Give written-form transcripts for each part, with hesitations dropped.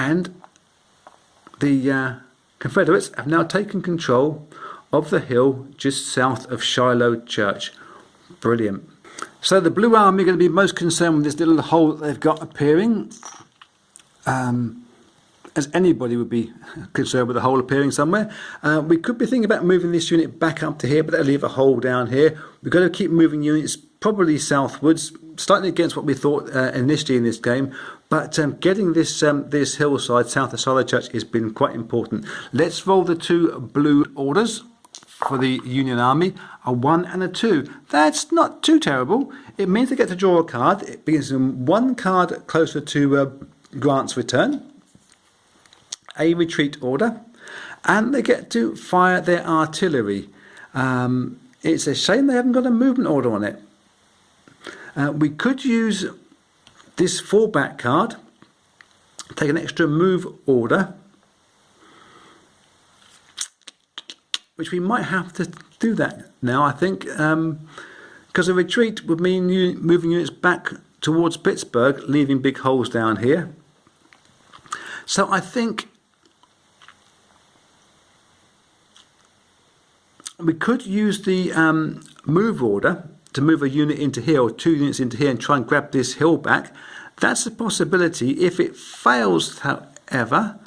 And the Confederates have now taken control of the hill just south of Shiloh Church. Brilliant. So the Blue Army are going to be most concerned with this little hole that they've got appearing. As anybody would be concerned with a hole appearing somewhere. We could be thinking about moving this unit back up to here, but that'll leave a hole down here. We've got to keep moving units probably southwards, slightly against what we thought initially in this game. But getting this hillside south of Shiloh Church has been quite important. Let's roll the 2 blue orders for the Union Army, a 1 and a 2. That's not too terrible. It means they get to draw a card. It brings them 1 card closer to Grant's return, a retreat order, and they get to fire their artillery. It's a shame they haven't got a movement order on it. We could use this fallback card, take an extra move order, which we might have to do that now, I think, because a retreat would mean moving units back towards Pittsburgh, leaving big holes down here. So I think we could use the move order to move a unit into here or 2 units into here and try and grab this hill back. That's a possibility. If it fails, however,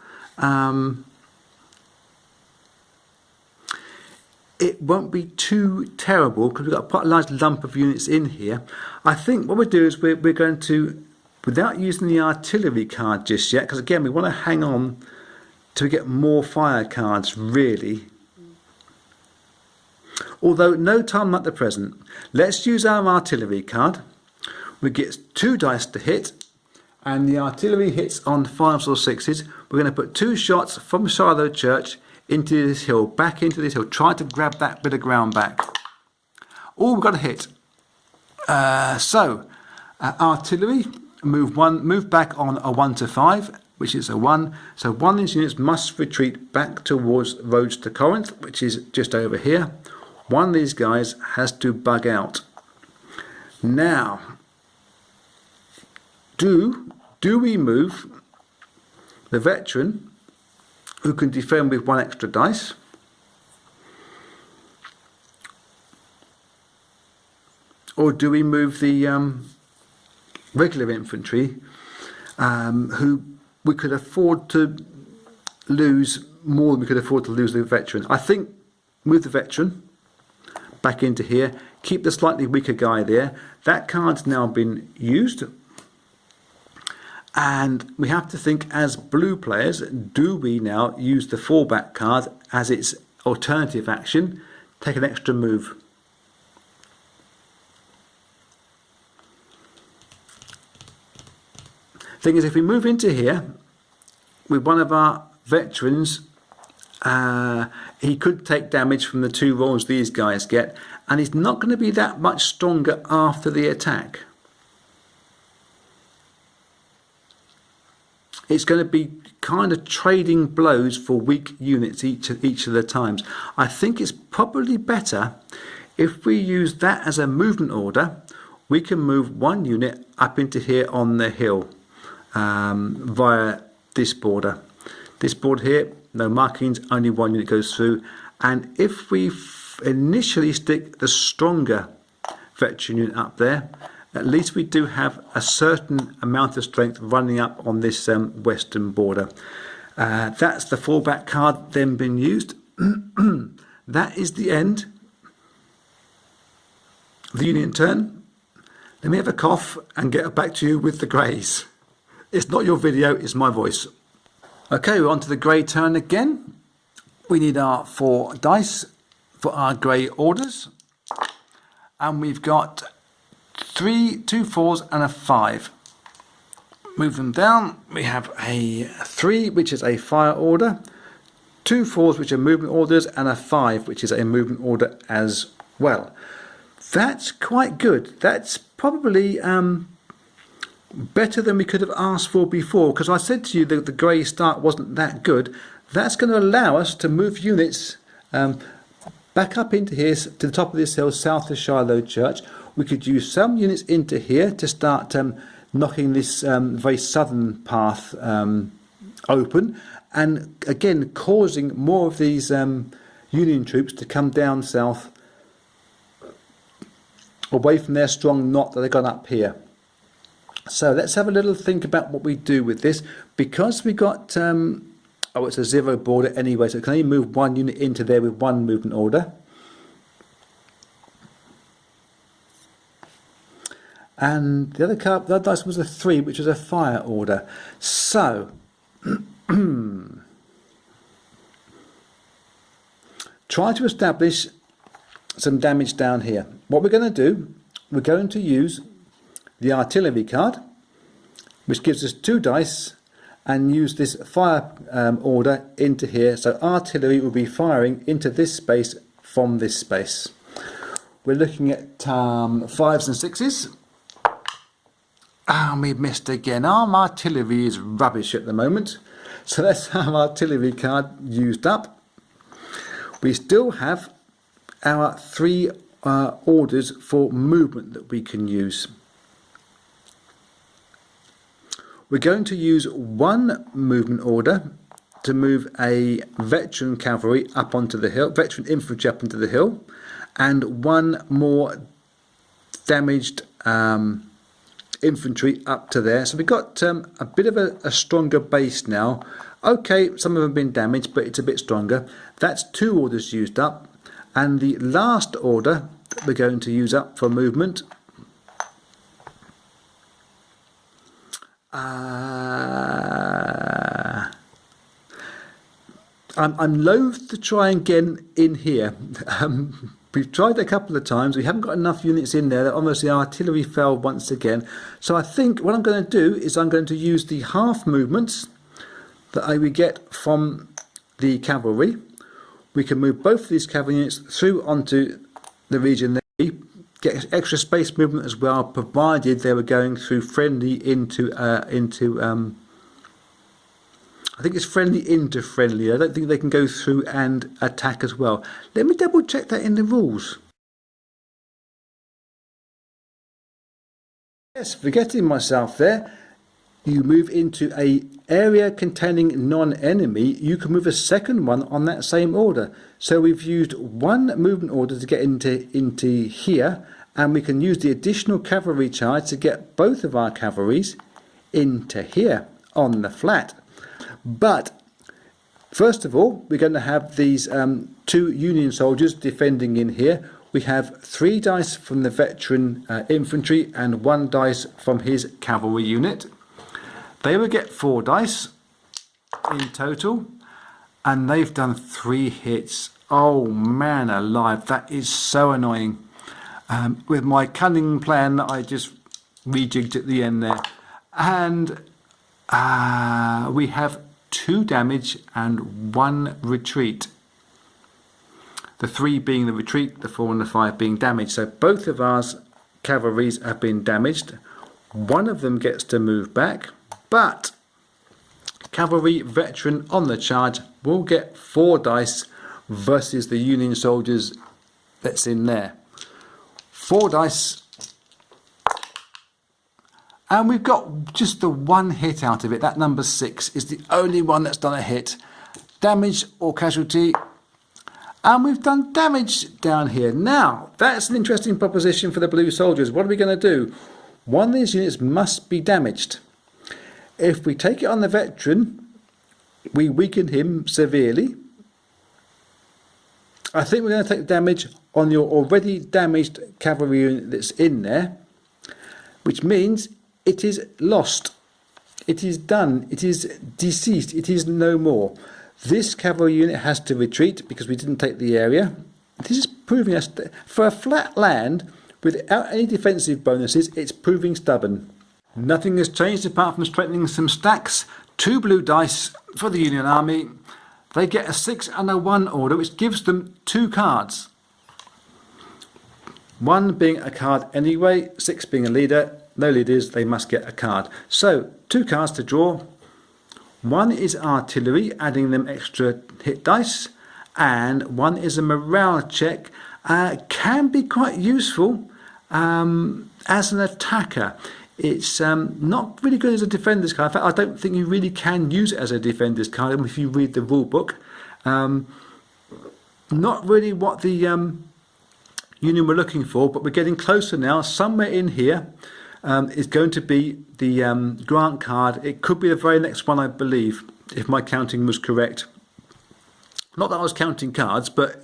it won't be too terrible because we've got quite a large lump of units in here. I think what we'll do is we're going to, without using the artillery card just yet, because again we want to hang on to get more fire cards really. Although no time like the present. Let's use our artillery card. We get 2 dice to hit, and the artillery hits on 5s or 6s. We're going to put 2 shots from Shiloh Church into this hill, back into this hill. Try to grab that bit of ground back. Oh, we've got a hit. Artillery, move back on a 1 to 5, which is a 1. So 1 of these units must retreat back towards roads to Corinth, which is just over here. 1 of these guys has to bug out. Now, do we move the veteran who can defend with 1 extra dice, or do we move the regular infantry who we could afford to lose more than we could afford to lose the veteran? I think move the veteran back into here, keep the slightly weaker guy there. That card's now been used, and we have to think as blue players, do we now use the fallback card as its alternative action, take an extra move? Thing is, if we move into here with one of our veterans, he could take damage from the 2 rolls these guys get, and he's not going to be that much stronger after the attack. It's going to be kind of trading blows for weak units each of the times. I think it's probably better if we use that as a movement order. We can move 1 unit up into here on the hill via this border. This border here, no markings, only 1 unit goes through. And if we initially stick the stronger veteran unit up there, at least we do have a certain amount of strength running up on this western border. That's the fallback card then been used. That is the end of the Union turn. Let me have a cough and get back to you with the greys. It's not your video, it's my voice. Okay, we're on to the grey turn again. We need our 4 dice for our grey orders. And we've got 2 4s and a 5. Move them down. We have a 3, which is a fire order, 2 4s, which are movement orders, and a 5, which is a movement order as well. That's quite good. That's probably better than we could have asked for before, because I said to you that the grey start wasn't that good. That's going to allow us to move units back up into here to the top of this hill south of Shiloh Church. We could use some units into here to start knocking this very southern path open, and again causing more of these Union troops to come down south away from their strong knot that they've got up here. So let's have a little think about what we do with this. Because we got it's a zero border anyway, so it can only move one unit into there with one movement order. And the other dice was a 3, which was a fire order. So try to establish some damage down here. What we're going to do, we're going to use the artillery card, which gives us 2 dice, and use this fire order into here. So artillery will be firing into this space from this space. We're looking at 5s and 6s. We missed again. Our artillery is rubbish at the moment. So let's have our artillery card used up. We still have our 3 orders for movement that we can use. We're going to use 1 movement order to move a veteran cavalry up onto the hill, veteran infantry up onto the hill, and 1 more damaged infantry up to there. So we've got a bit of a stronger base now. Okay, some of them have been damaged, but it's a bit stronger. That's 2 orders used up, and the last order that we're going to use up for movement I'm loath to try and get in here. We've tried a couple of times. We haven't got enough units in there. Obviously, artillery fell once again. So I think what I'm going to do is I'm going to use the half movements that I would get from the cavalry. We can move both of these cavalry units through onto the region there. Get extra space movement as well, provided they were going through friendly into I think it's friendly into friendly. I don't think they can go through and attack as well. Let me double check that in the rules. Yes, forgetting myself there. You move into a area containing non-enemy, you can move a second one on that same order. So we've used 1 movement order to get into here, and we can use the additional cavalry charge to get both of our cavalries into here on the flat. But first of all, we're going to have these 2 Union soldiers defending in here. We have 3 dice from the veteran infantry and 1 dice from his cavalry unit. They will get 4 dice in total, and they've done 3 hits. Oh man alive, that is so annoying. With my cunning plan that I just rejigged at the end there. And we have 2 damage and 1 retreat. The 3 being the retreat, the 4 and the 5 being damaged. So both of our cavalries have been damaged. One of them gets to move back, but cavalry veteran on the charge will get 4 dice versus the Union soldiers that's in there. 4 dice. And we've got just the 1 hit out of it. That number 6 is the only one that's done a hit. Damage or casualty. And we've done damage down here. Now, that's an interesting proposition for the blue soldiers. What are we going to do? One of these units must be damaged. If we take it on the veteran, we weaken him severely. I think we're going to take damage on your already damaged cavalry unit that's in there, which means it is lost. It is done. It is deceased. It is no more. This cavalry unit has to retreat because we didn't take the area. This is proving us, for a flat land without any defensive bonuses, it's proving stubborn. Nothing has changed apart from strengthening some stacks. 2 blue dice for the Union Army. They get a 6 and a 1 order, which gives them 2 cards. 1 being a card anyway, 6 being a leader. No leaders, they must get a card. So 2 cards to draw. 1 is artillery, adding them extra hit dice, and 1 is a morale check. Can be quite useful as an attacker. It's not really good as a defender's card. In fact, I don't think you really can use it as a defender's card if you read the rule book. Not really what the Union were looking for, but we're getting closer now. Somewhere in here is going to be the Grant card. It could be the very next one, I believe, if my counting was correct. Not that I was counting cards, but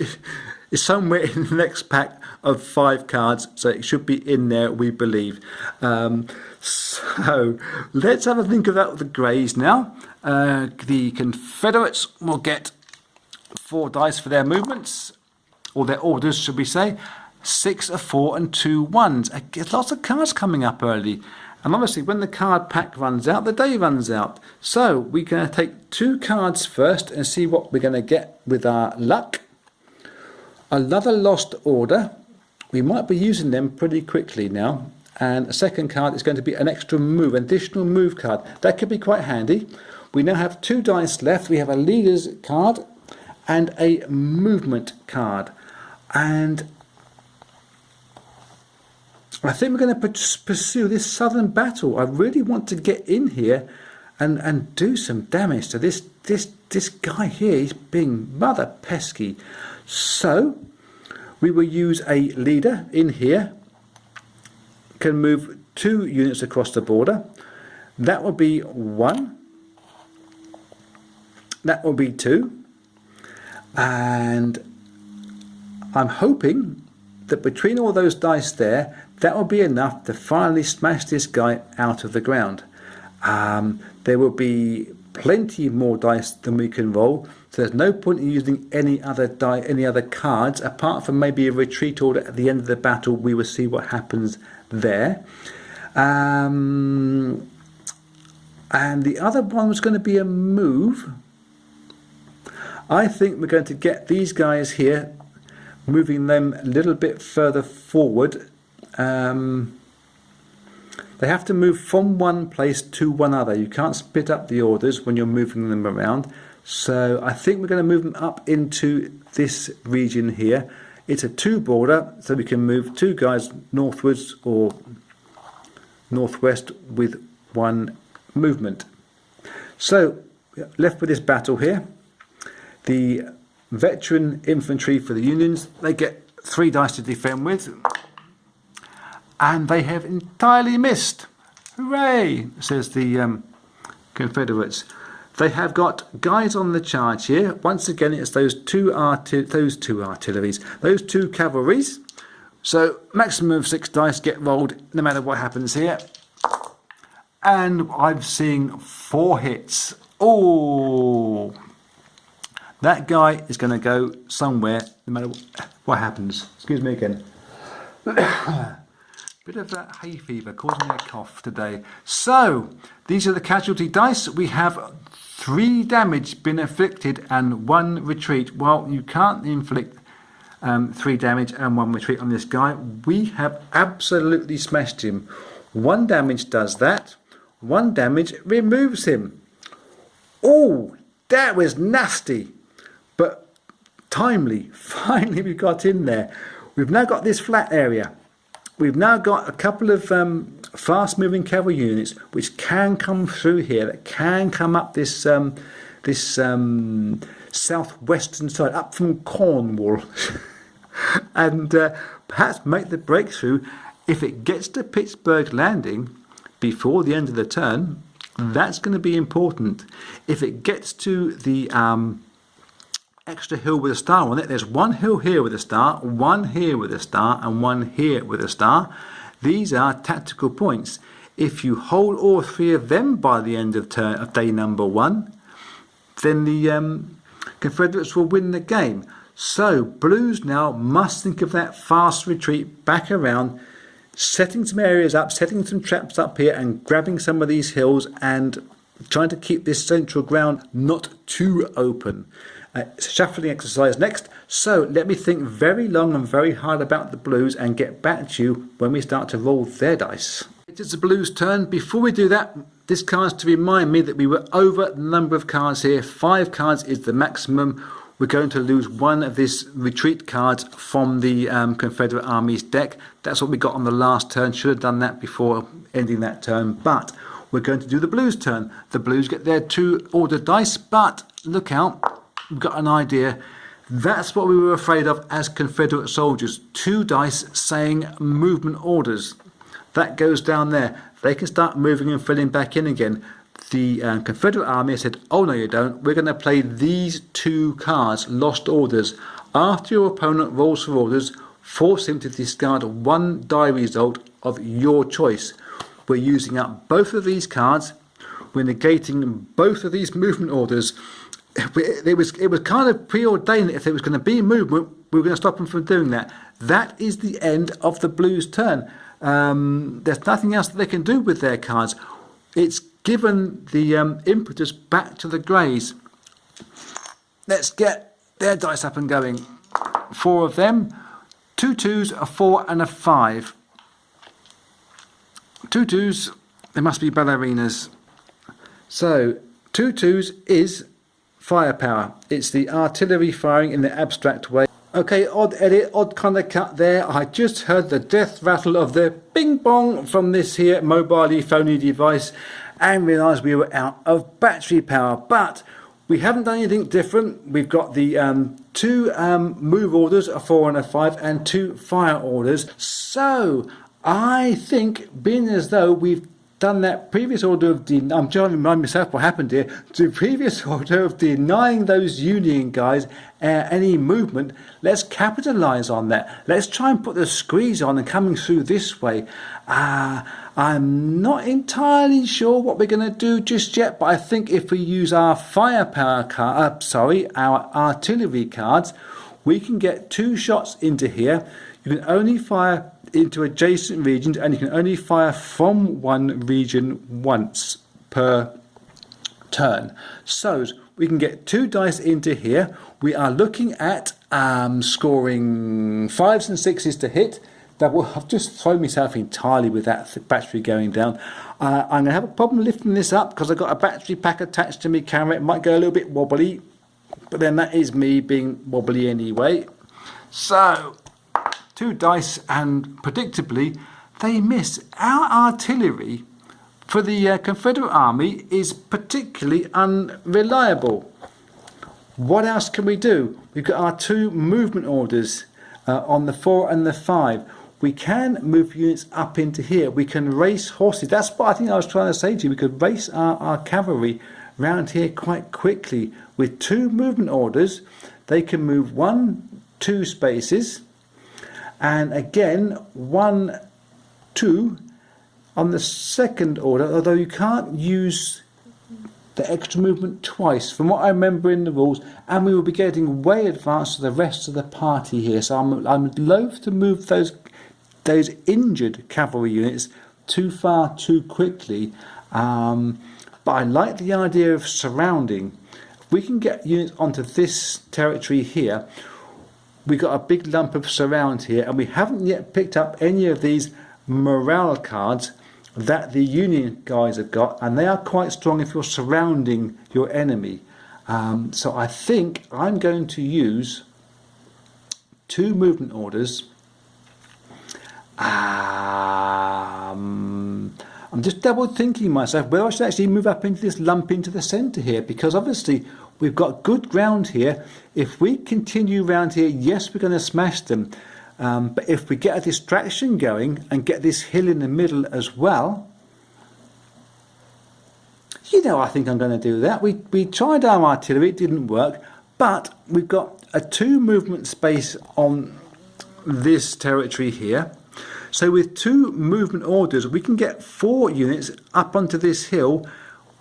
it's somewhere in the next pack of 5 cards, so it should be in there, we believe. So let's have a think about the Greys now. The Confederates will get 4 dice for their movements, or their orders, should we say. 6, a 4, and 2 1s. Lots of cards coming up early. And obviously, when the card pack runs out, the day runs out. So we're going to take 2 cards first and see what we're going to get with our luck. Another lost order. We might be using them pretty quickly now. And a second card is going to be an extra move, an additional move card. That could be quite handy. We now have 2 dice left. We have a leader's card and a movement card. And I think we're going to pursue this southern battle. I really want to get in here and do some damage to this guy here. He's being rather pesky. So we will use a leader in here. Can move 2 units across the border. That will be 1. That will be 2. And I'm hoping that between all those dice there, that will be enough to finally smash this guy out of the ground. There will be plenty more dice than we can roll, so there's no point in using any other cards apart from maybe a retreat order at the end of the battle. We will see what happens there. And the other one was going to be a move. I think we're going to get these guys here, moving them a little bit further forward. They have to move from one place to one other. You can't split up the orders when you're moving them around. So I think we're going to move them up into this region here. It's a 2 border, so we can move 2 guys northwards or northwest with 1 movement. So left with this battle here. The veteran infantry for the Unions, they get 3 dice to defend with. And they have entirely missed. Hooray, says the Confederates. They have got guys on the charge here. Once again, it's those two cavalries. So maximum of 6 dice get rolled no matter what happens here. And I'm seeing 4 hits. Oh, that guy is going to go somewhere no matter what happens. Excuse me again. Bit of that hay fever causing me a cough today. So these are the casualty dice. We have 3 damage been inflicted and 1 retreat. Well, you can't inflict 3 damage and 1 retreat on this guy. We have absolutely smashed him. 1 damage does that. 1 damage removes him. Oh, that was nasty, but timely. Finally, we got in there. We've now got this flat area. We've now got a couple of fast-moving cavalry units which can come through here, that can come up this southwestern side, up from Cornwall, and perhaps make the breakthrough. If it gets to Pittsburgh Landing before the end of the turn, that's going to be important. If it gets to the extra hill with a star on it, there's 1 hill here with a star, 1 here with a star, and 1 here with a star. These are tactical points. If you hold all 3 of them by the end of day number 1, then the Confederates will win the game. So Blues now must think of that fast retreat back around, setting some areas up, setting some traps up here, and grabbing some of these hills and trying to keep this central ground not too open. It's a shuffling exercise next, so let me think very long and very hard about the Blues and get back to you when we start to roll their dice. It is the Blues' turn. Before we do that, this card's to remind me that we were over the number of cards here. 5 cards is the maximum. we're going to lose one of these retreat cards from the Confederate Army's deck. That's what we got on the last turn. Should have done that before ending that turn, but we're going to do the Blues turn. The Blues get their 2 order dice, but look out, we've got an idea. That's what we were afraid of as Confederate soldiers. 2 dice saying movement orders. That goes down there. They can start moving and filling back in again. The Confederate Army said, oh no you don't, we're going to play these 2 cards, lost orders. After your opponent rolls for orders, force him to discard 1 die result of your choice. We're using up both of these cards, we're negating both of these movement orders. It was kind of preordained that if there was going to be movement, we were going to stop them from doing that. That is the end of the Blues turn. There's nothing else that they can do with their cards. It's given the impetus back to the Greys. Let's get their dice up and going. 4 of them. 2 2s, a 4 and a 5. 2 2s, they must be ballerinas. So 2 2s is firepower. It's the artillery firing in the abstract way. Okay, odd edit, odd kind of cut there. I just heard the death rattle of the bing bong from this here mobile phony device and realised we were out of battery power. But we haven't done anything different. We've got the 2 move orders, a 4 and a 5, and 2 fire orders. So I think, being as though we've done that previous order of I'm trying to remind myself what happened here. The previous order of denying those Union guys any movement. Let's capitalise on that. Let's try and put the squeeze on and coming through this way. I'm not entirely sure what we're going to do just yet, but I think if we use our firepower card, our artillery cards, we can get 2 shots into here. You can only fire into adjacent regions, and you can only fire from one region once per turn. So we can get 2 dice into here. We are looking at scoring 5s and 6s to hit. I've just thrown myself entirely with that battery going down. I'm going to have a problem lifting this up because I've got a battery pack attached to my camera. It might go a little bit wobbly, but then that is me being wobbly anyway. So 2 dice, and predictably they miss. Our artillery for the Confederate Army is particularly unreliable. What else can we do? We've got our 2 movement orders on the 4 and the 5. We can move units up into here. We can race horses. That's what I think I was trying to say to you. We could race our cavalry round here quite quickly. With 2 movement orders, they can move 1, 2 spaces. And again, 1, 2 on the second order, although you can't use the extra movement twice, from what I remember in the rules, and we will be getting way advanced to the rest of the party here. So I'm loath to move those injured cavalry units too far too quickly. But I like the idea of surrounding. If we can get units onto this territory here, we got a big lump of surround here, and we haven't yet picked up any of these morale cards that the Union guys have got, and they are quite strong if you're surrounding your enemy. So I think I'm going to use 2 movement orders. I'm just double thinking myself whether I should actually move up into this lump into the centre here, because obviously we've got good ground here. If we continue around here, yes, we're going to smash them. But if we get a distraction going and get this hill in the middle as well, I think I'm going to do that. We tried our artillery, it didn't work, but we've got a 2 movement space on this territory here. So with 2 movement orders, we can get 4 units up onto this hill.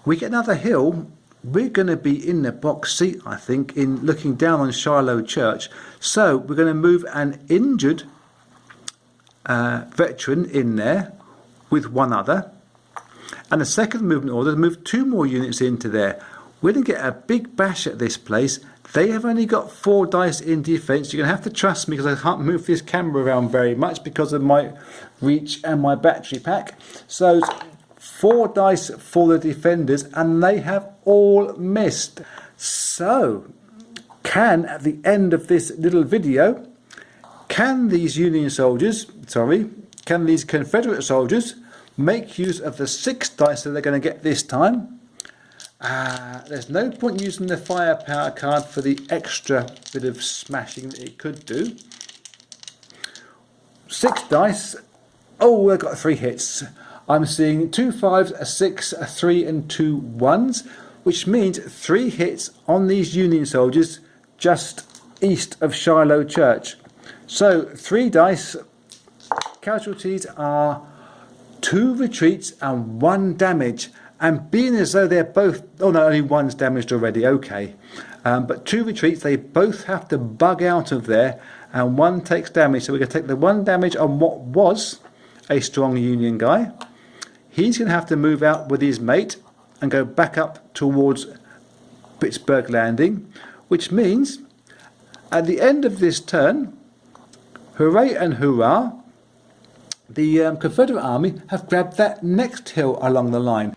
We get another hill, we're going to be in the box seat, I think, in looking down on Shiloh Church. So we're going to move an injured veteran in there with 1 other. And the second movement order, move 2 more units into there. We're going to get a big bash at this place. They have only got 4 dice in defence. You're going to have to trust me because I can't move this camera around very much because of my reach and my battery pack. So 4 dice for the defenders, and they have all missed. So Can, at the end of this little video, can these Confederate soldiers make use of the 6 dice that they're going to get this time? There's no point using the firepower card for the extra bit of smashing that it could do. 6 dice. Oh, I've got 3 hits. I'm seeing 2 5s, a 6, a 3 and 2 1s, which means 3 hits on these Union soldiers just east of Shiloh Church. So 3 dice. Casualties are 2 retreats and 1 damage. And being as though they're both, oh no, only 1's damaged already, okay. But 2 retreats, they both have to bug out of there, and 1 takes damage. So we're going to take the 1 damage on what was a strong Union guy. He's going to have to move out with his mate and go back up towards Pittsburgh Landing, which means at the end of this turn, hooray and hurrah, the Confederate army have grabbed that next hill along the line.